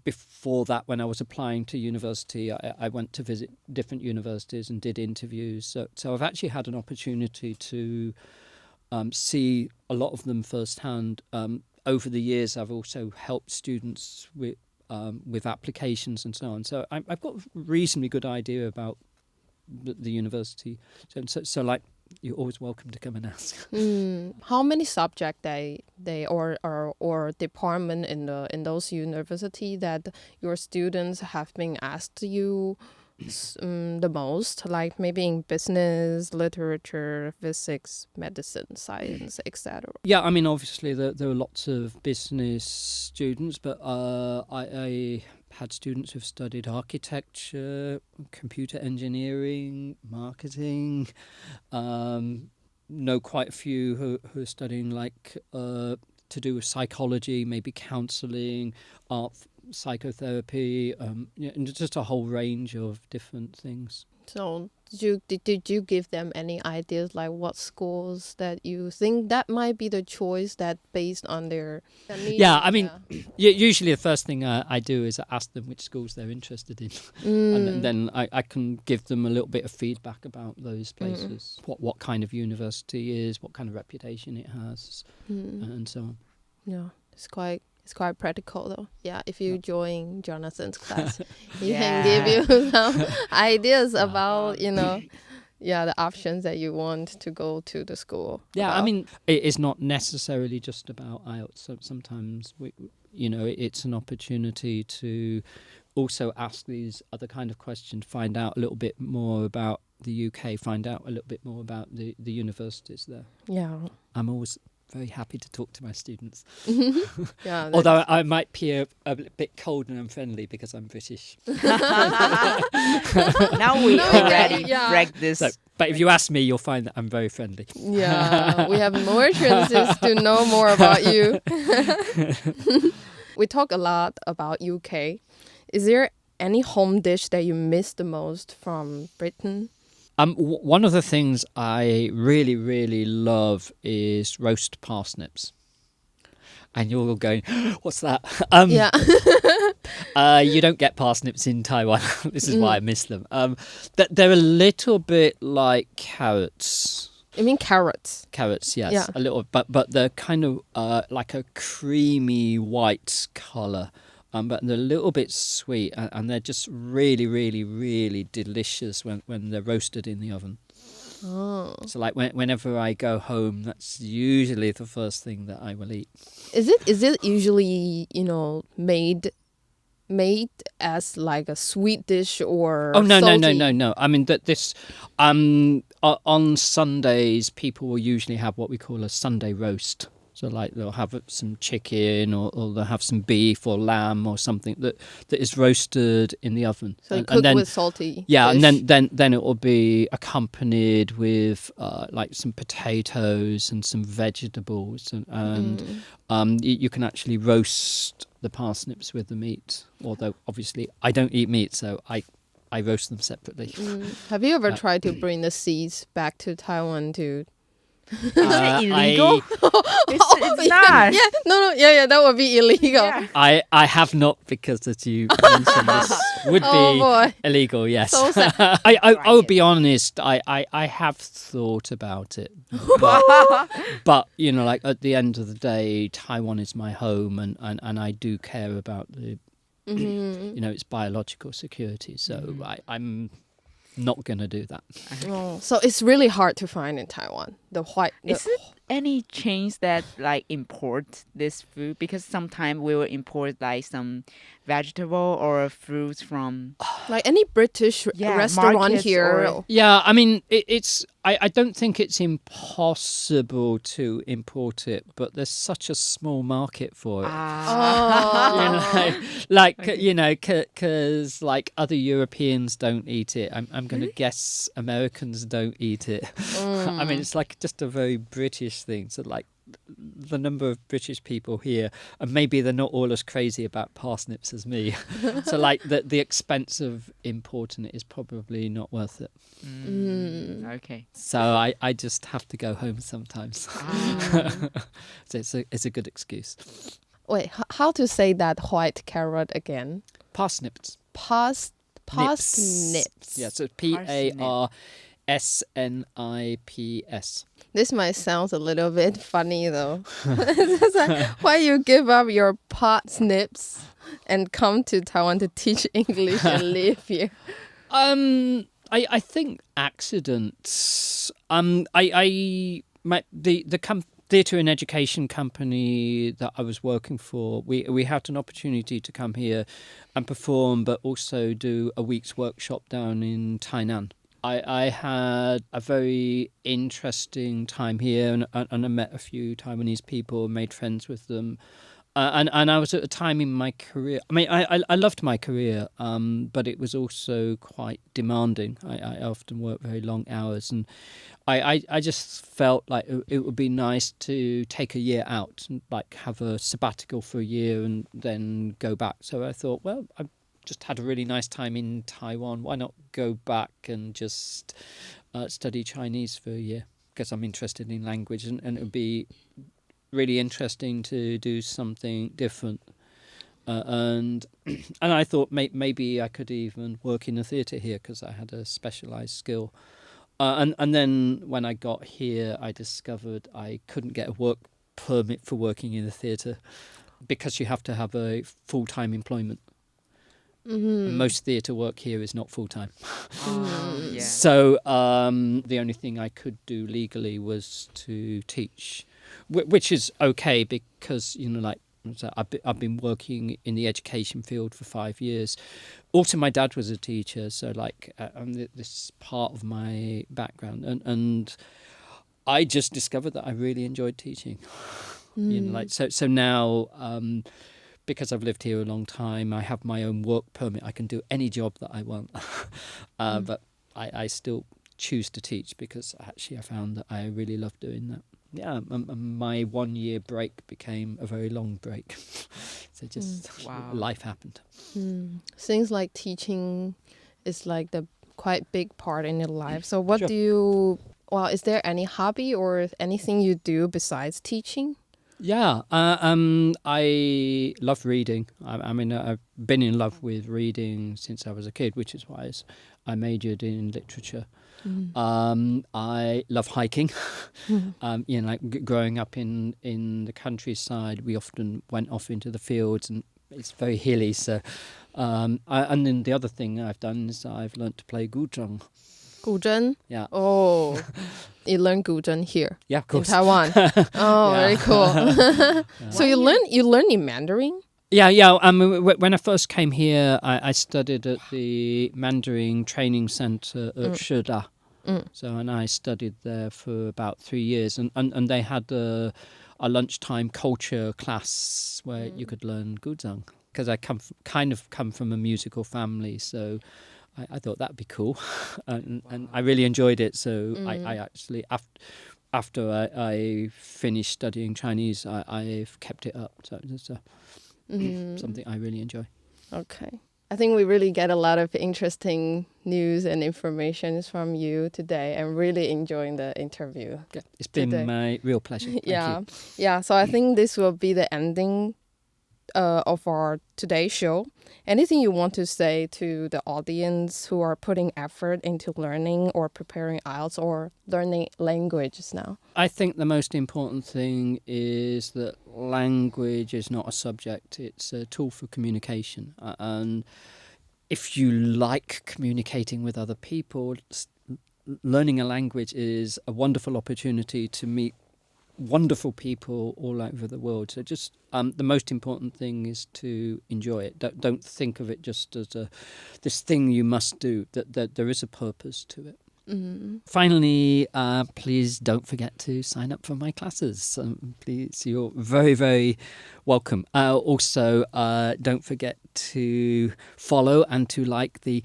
before that, when I was applying to university, I went to visit different universities and did interviews. So I've actually had an opportunity to see a lot of them firsthand. Over the years, I've also helped students with applications and so on. So I've got a reasonably good idea about the university. So like, you're always welcome to come and ask. How many subjects they or department in those university that your students have been asked you the most, like maybe in business, literature, physics, medicine, science, etc.? Yeah, I mean, obviously there are lots of business students, but I had students who've studied architecture, computer engineering, marketing. Know quite a few who are studying like to do with psychology, maybe counselling, art, psychotherapy, and just a whole range of different things. So did you give them any ideas, like what schools that you think that might be the choice that based on their needs? Yeah, I mean, usually the first thing I do is ask them which schools they're interested in, and then I can give them a little bit of feedback about those places, what kind of university is, what kind of reputation it has, and so on. Yeah, it's quite practical though. Yeah, if you join Jonathan's class, he Yeah. can give you some ideas about, the options that you want to go to the school. Yeah, about. I mean, it is not necessarily just about IELTS. So sometimes it's an opportunity to also ask these other kind of questions, find out a little bit more about the UK, find out a little bit more about the universities there. Yeah. I'm always very happy to talk to my students. Yeah. Although I might appear a bit cold and unfriendly because I'm British. Now we already yeah. break this. So, but if you ask me, you'll find that I'm very friendly. Yeah, we have more chances to know more about you. We talk a lot about UK. Is there any home dish that you miss the most from Britain? One of the things I really, really love is roast parsnips. And you're all going, what's that? Yeah. You don't get parsnips in Taiwan. This is why I miss them. They're a little bit like carrots. You mean carrots? Carrots, yes, Yeah. a little, but they're kind of like a creamy white colour. But they're a little bit sweet, and they're just really, really, really delicious when they're roasted in the oven. Oh. So, like whenever I go home, that's usually the first thing that I will eat. Is it usually, made as like a sweet dish or Oh no, salty? no. I mean this. On Sundays, people will usually have what we call a Sunday roast. So like they'll have some chicken or they'll have some beef or lamb or something that is roasted in the oven. So you and cook then, with salty yeah, dish. and then it will be accompanied with like some potatoes and some vegetables and you can actually roast the parsnips with the meat. Although obviously I don't eat meat, so I roast them separately. Have you ever tried to bring the seeds back to Taiwan to... Is it illegal? It's yeah, not. yeah, no, yeah, that would be illegal. Yeah. I have not, because as you mentioned, this would Oh, be boy. illegal, yes. So sad. I will be honest, I have thought about it. But, like at the end of the day, Taiwan is my home and I do care about the, its biological security. So I'm not going to do that. Oh, so it's really hard to find in Taiwan. Is it any chance that like import this food? Because sometimes we will import like some vegetable or fruits from like any British restaurant markets here? or- Yeah, I mean, I don't think it's impossible to import it, but there's such a small market for it. Because like other Europeans don't eat it. I'm going to guess Americans don't eat it. I mean, it's like just a very British thing. So like the number of British people here, and maybe they're not all as crazy about parsnips as me. So like the expense of importing it is probably not worth it. Okay. So I just have to go home sometimes. So it's a good excuse. Wait, how to say that white carrot again? Parsnips. Parsnips. Yeah, so PARSNIPS. This might sound a little bit funny though. It's like, why you give up your parsnips and come to Taiwan to teach English and live here? I think accidents. The theatre and education company that I was working for, we had an opportunity to come here and perform, but also do a week's workshop down in Tainan. I had a very interesting time here, and I met a few Taiwanese people, made friends with them. And I was at a time in my career. I mean, I loved my career, but it was also quite demanding. I often worked very long hours, and I just felt like it would be nice to take a year out and like have a sabbatical for a year and then go back. So I thought, well, I just had a really nice time in Taiwan. Why not go back and just study Chinese for a year? Because I'm interested in language, and it would be really interesting to do something different. And I thought maybe I could even work in the theatre here because I had a specialised skill. And then when I got here, I discovered I couldn't get a work permit for working in the theatre because you have to have a full-time employment. Most theatre work here is not full-time. Yeah. So the only thing I could do legally was to teach, which is okay because, I've been working in the education field for 5 years. Also, my dad was a teacher, so this is part of my background. And I just discovered that I really enjoyed teaching. You know, like so now, because I've lived here a long time, I have my own work permit. I can do any job that I want, but I still choose to teach because actually I found that I really love doing that. Yeah, my 1 year break became a very long break. So just life happened. Seems like teaching is like the quite big part in your life. So what is there any hobby or anything you do besides teaching? Yeah, I love reading. I mean, I've been in love with reading since I was a kid, which is why I majored in literature. I love hiking. You know, like growing up in the countryside, we often went off into the fields, and it's very hilly. So, and then the other thing I've done is I've learnt to play guzheng. Guzheng? Yeah. Oh, you learn guzheng here? Yeah, of course. In Taiwan. Oh, very cool. So you learn in Mandarin? Yeah. When I first came here, I studied at the Mandarin Training Center at Shida. So, and I studied there for about 3 years, and they had a lunchtime culture class where you could learn guzheng. Because I come from a musical family, so I thought that'd be cool, and I really enjoyed it. So I actually after I finished studying Chinese, I've kept it up. So it's something I really enjoy. Okay. I think we really get a lot of interesting news and information from you today. I'm really enjoying the interview. Yeah, it's been my real pleasure. Thank you. Yeah. So I think this will be the ending of our today's show. Anything you want to say to the audience who are putting effort into learning or preparing IELTS or learning languages now? I think the most important thing is that language is not a subject, it's a tool for communication. And if you like communicating with other people, learning a language is a wonderful opportunity to meet wonderful people all over the world. So just the most important thing is to enjoy it. Don't think of it just as this thing you must do. That there is a purpose to it. Finally, please don't forget to sign up for my classes. Please, you're very, very welcome. Also, don't forget to follow and to like the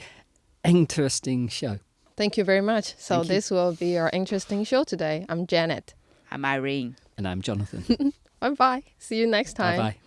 interesting show. Thank you very much. So this will be our interesting show today. I'm Janet. I'm Irene. And I'm Jonathan. Bye-bye. See you next time. Bye-bye.